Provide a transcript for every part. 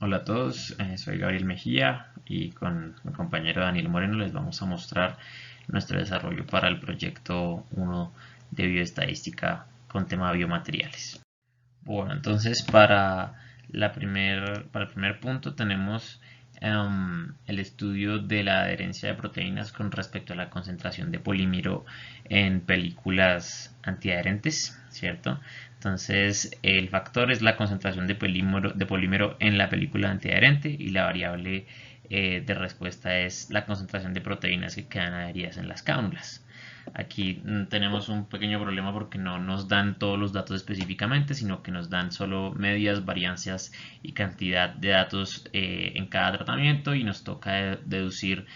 Hola a todos, soy Gabriel Mejía y con mi compañero Daniel Moreno les vamos a mostrar nuestro desarrollo para el proyecto 1 de bioestadística con tema biomateriales. Bueno, entonces para el primer punto tenemos el estudio de la adherencia de proteínas con respecto a la concentración de polímero en películas antiadherentes, ¿cierto? Entonces el factor es la concentración de polímero en la película antiadherente y la variable de respuesta es la concentración de proteínas que quedan adheridas en las cánulas. Aquí tenemos un pequeño problema porque no nos dan todos los datos específicamente, sino que nos dan solo medias, variancias y cantidad de datos en cada tratamiento y nos toca deducir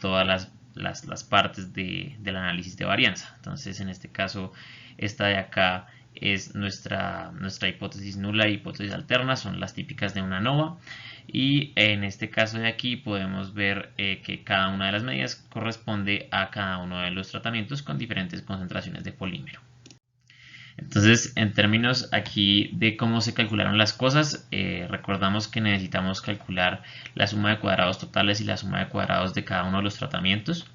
todas las partes del análisis de varianza. Entonces, en este caso, esta de acá es nuestra hipótesis nula y hipótesis alterna, son las típicas de una ANOVA. Y en este caso de aquí podemos ver que cada una de las medidas corresponde a cada uno de los tratamientos con diferentes concentraciones de polímero. Entonces, en términos aquí de cómo se calcularon las cosas, recordamos que necesitamos calcular la suma de cuadrados totales y la suma de cuadrados de cada uno de los tratamientos.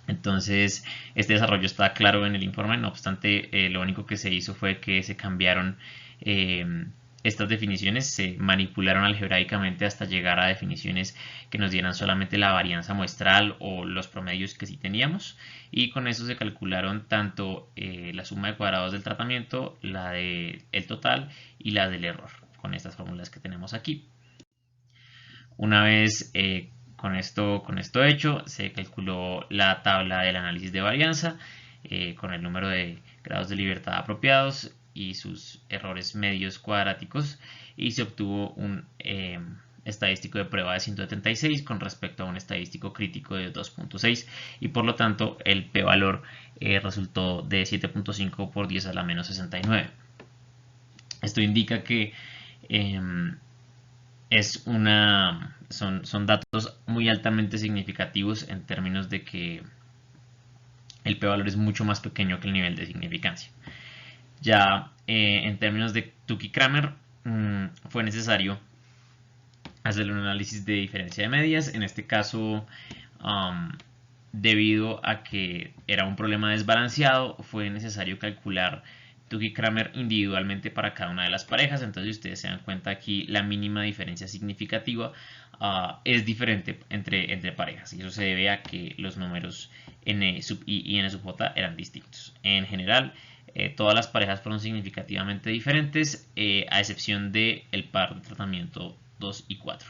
Entonces, este desarrollo está claro en el informe, no obstante, lo único que se hizo fue que se cambiaron estas definiciones, se manipularon algebraicamente hasta llegar a definiciones que nos dieran solamente la varianza muestral o los promedios que sí teníamos, y con eso se calcularon tanto la suma de cuadrados del tratamiento, la del total y la del error, con estas fórmulas que tenemos aquí. Una vez con esto hecho, se calculó la tabla del análisis de varianza con el número de grados de libertad apropiados y sus errores medios cuadráticos, y se obtuvo un estadístico de prueba de 176 con respecto a un estadístico crítico de 2.6, y por lo tanto el p-valor resultó de 7.5 por 10 a la menos 69. Esto indica que son datos muy altamente significativos en términos de que el p-valor es mucho más pequeño que el nivel de significancia. Ya en términos de Tukey-Kramer, fue necesario hacer un análisis de diferencia de medias. En este caso, debido a que era un problema desbalanceado, fue necesario calcular Tukey-Kramer individualmente para cada una de las parejas. Entonces, si ustedes se dan cuenta aquí, la mínima diferencia significativa es diferente entre parejas, y eso se debe a que los números n sub i y n sub j eran distintos. En general, todas las parejas fueron significativamente diferentes, a excepción del par de tratamiento 2 y 4.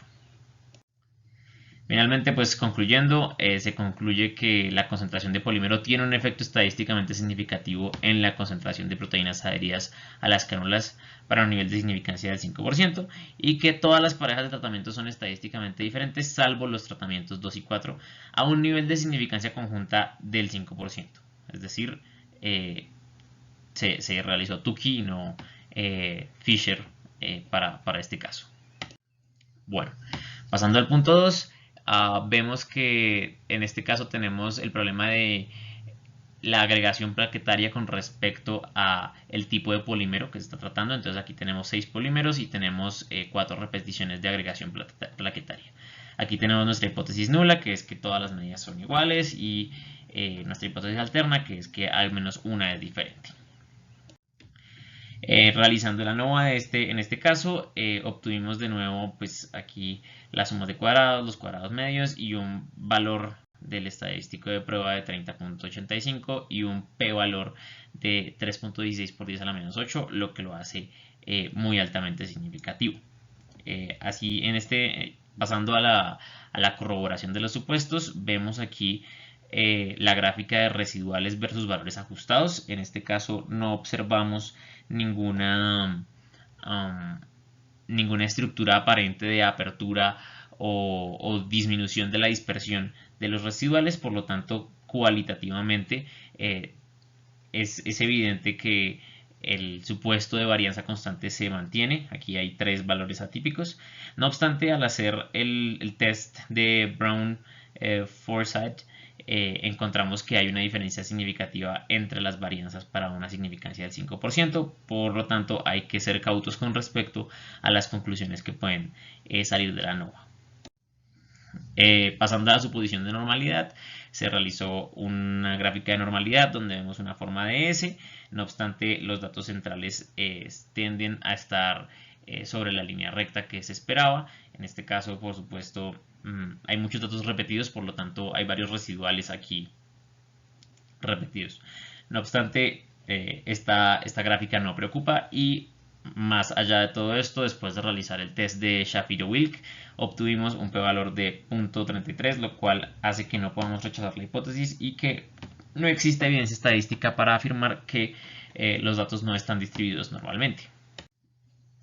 Finalmente, pues concluyendo, se concluye que la concentración de polímero tiene un efecto estadísticamente significativo en la concentración de proteínas adheridas a las cánulas para un nivel de significancia del 5%, y que todas las parejas de tratamiento son estadísticamente diferentes, salvo los tratamientos 2 y 4, a un nivel de significancia conjunta del 5%. Es decir, se realizó Tukey y no Fisher para este caso. Bueno, pasando al punto 2. Vemos que en este caso tenemos el problema de la agregación plaquetaria con respecto a el tipo de polímero que se está tratando. Entonces aquí tenemos 6 polímeros y tenemos 4 repeticiones de agregación plaquetaria. Aquí tenemos nuestra hipótesis nula, que es que todas las medidas son iguales, y nuestra hipótesis alterna, que es que al menos una es diferente. Realizando la ANOVA en este caso, obtuvimos de nuevo pues aquí la suma de cuadrados, los cuadrados medios y un valor del estadístico de prueba de 30.85 y un p-valor de 3.16 por 10 a la menos 8, lo que lo hace muy altamente significativo. Así, pasando a la corroboración de los supuestos, vemos aquí la gráfica de residuales versus valores ajustados. En este caso no observamos ninguna estructura aparente de apertura o disminución de la dispersión de los residuales. Por lo tanto, cualitativamente es evidente que el supuesto de varianza constante se mantiene. Aquí hay 3 valores atípicos. No obstante, al hacer el test de Brown-Forsyth, encontramos que hay una diferencia significativa entre las varianzas para una significancia del 5%, por lo tanto hay que ser cautos con respecto a las conclusiones que pueden salir de la ANOVA. Pasando a la suposición de normalidad, se realizó una gráfica de normalidad donde vemos una forma de S. No obstante, los datos centrales tienden a estar sobre la línea recta que se esperaba. En este caso, por supuesto, hay muchos datos repetidos, por lo tanto hay varios residuales aquí repetidos. No obstante, esta gráfica no preocupa, y más allá de todo esto, después de realizar el test de Shapiro-Wilk, obtuvimos un p-valor de 0.33, lo cual hace que no podamos rechazar la hipótesis y que no existe evidencia estadística para afirmar que los datos no están distribuidos normalmente.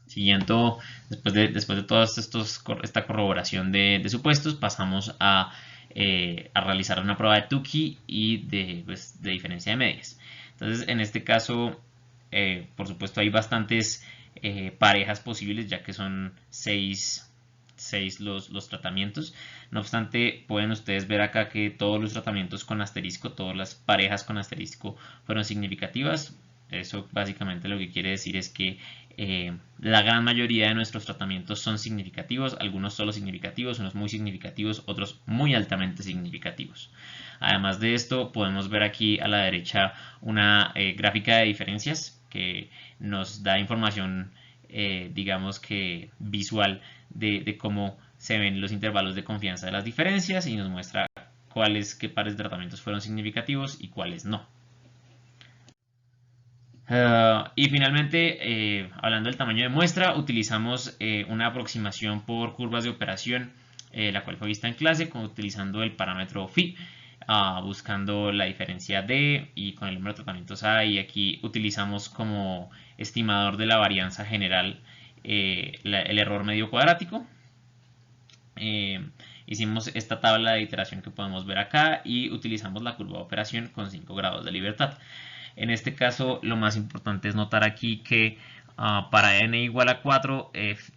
Siguiendo, después de toda esta corroboración de supuestos, pasamos a realizar una prueba de Tukey y de diferencia de medias. Entonces, en este caso, por supuesto, hay bastantes parejas posibles, ya que son 6 los tratamientos. No obstante, pueden ustedes ver acá que todos los tratamientos con asterisco, todas las parejas con asterisco fueron significativas. Eso básicamente lo que quiere decir es que la gran mayoría de nuestros tratamientos son significativos, algunos solo significativos, unos muy significativos, otros muy altamente significativos. Además de esto, podemos ver aquí a la derecha una gráfica de diferencias que nos da información, digamos que visual, de cómo se ven los intervalos de confianza de las diferencias, y nos muestra qué pares de tratamientos fueron significativos y cuáles no. Y finalmente, hablando del tamaño de muestra, utilizamos una aproximación por curvas de operación, la cual fue vista en clase, utilizando el parámetro phi, buscando la diferencia D y con el número de tratamientos A, y aquí utilizamos como estimador de la varianza general el error medio cuadrático. Hicimos esta tabla de iteración que podemos ver acá y utilizamos la curva de operación con 5 grados de libertad. En este caso, lo más importante es notar aquí que para n igual a 4,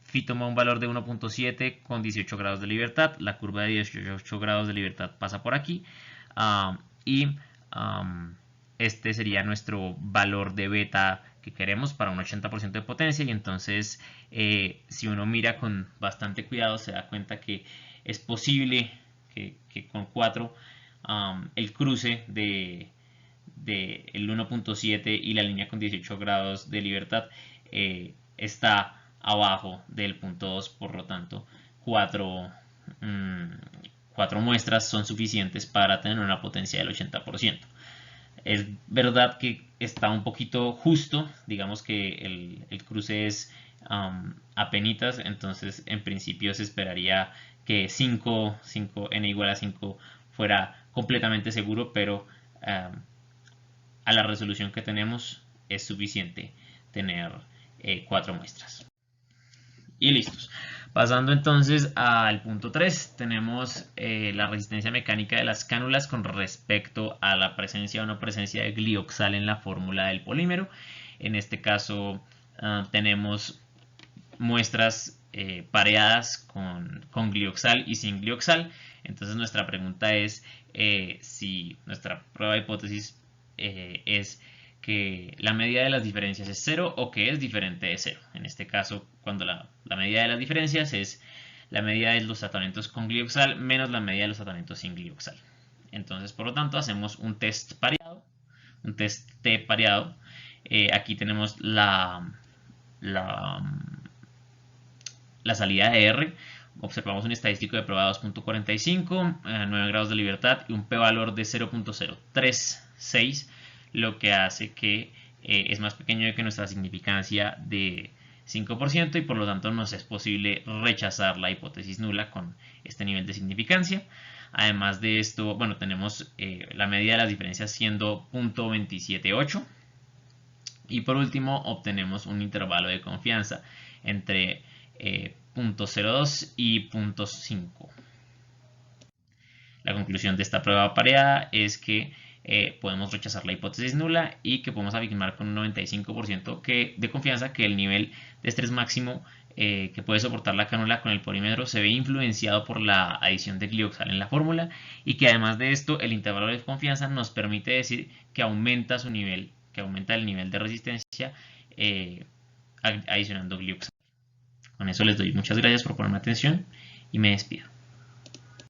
phi toma un valor de 1.7 con 18 grados de libertad. La curva de 18 grados de libertad pasa por aquí. Y este sería nuestro valor de beta que queremos para un 80% de potencia. Y entonces, si uno mira con bastante cuidado, se da cuenta que es posible que con 4 el cruce del 1.7 y la línea con 18 grados de libertad está abajo del punto 2, por lo tanto 4 muestras son suficientes para tener una potencia del 80%. Es verdad que está un poquito justo, digamos que el cruce es apenitas, entonces en principio se esperaría que n igual a 5 fuera completamente seguro, pero a la resolución que tenemos es suficiente tener 4 muestras. Y listos. Pasando entonces al punto 3, tenemos la resistencia mecánica de las cánulas con respecto a la presencia o no presencia de glioxal en la fórmula del polímero. En este caso tenemos muestras pareadas con glioxal y sin glioxal. Entonces nuestra pregunta es si nuestra prueba de hipótesis es que la medida de las diferencias es 0 o que es diferente de 0. En este caso, cuando la medida de las diferencias es la medida de los tratamientos con glioxal menos la medida de los tratamientos sin glioxal. Entonces, por lo tanto, hacemos un test pareado, un test T pareado. Aquí tenemos la salida de R. Observamos un estadístico de prueba 2.45, 9 grados de libertad y un p-valor de 0.036, lo que hace que es más pequeño que nuestra significancia de 5%, y por lo tanto nos es posible rechazar la hipótesis nula con este nivel de significancia. Además de esto, bueno, tenemos la medida de las diferencias siendo 0.278, y por último obtenemos un intervalo de confianza entre 0.02 y 0.5. La conclusión de esta prueba pareada es que podemos rechazar la hipótesis nula y que podemos afirmar con un 95% de confianza que el nivel de estrés máximo que puede soportar la cánula con el polímero se ve influenciado por la adición de glioxal en la fórmula, y que además de esto el intervalo de confianza nos permite decir que aumenta su nivel, que aumenta el nivel de resistencia adicionando glioxal. Con eso les doy muchas gracias por ponerme atención y me despido.